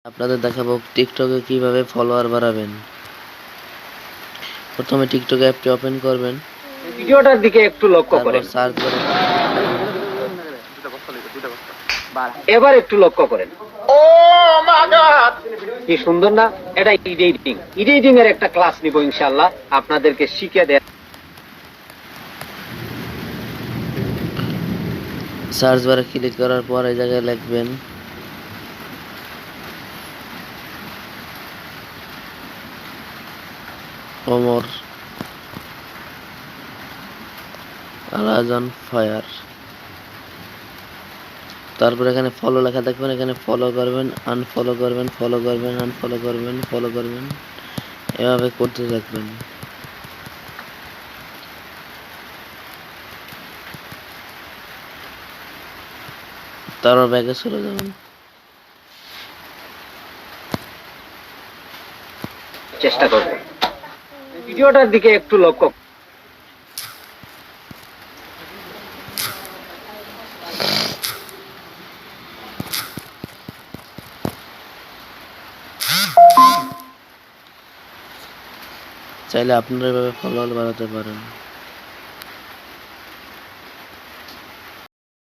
আপনাদের দেখাবো টিকটকে কিভাবে ফলোয়ার বাড়াবেন। প্রথমে টিকটক অ্যাপটি ওপেন করবেন, ভিডিওটার দিকে একটু লক্ষ্য তারপর করেন। সার্চ বারে এবার একটু লক্ষ্য করেন। কি সুন্দর না? এটা এডিটিং এর একটা ক্লাস নিব ইনশাআল্লাহ, আপনাদেরকে শিখিয়ে দেয়। সার্চ বারে ক্লিক করার পর এই জায়গায় লিখবেন ওমর আলাজন ফায়ার। তারপর এখানে ফলো লেখা দেখবেন, এখানে ফলো করবেন, আনফলো করবেন, ফলো করবেন, আনফলো করবেন, ফলো করবেন, এভাবে করতে থাকবেন। তারপর ব্যাগে চলে যাবেন। চেষ্টা করবেন। ভিডিওটার দিকে একটু লক্ষ্য। চাইলে আপনারা এভাবে ফলোয়ার বাড়াতে পারেন।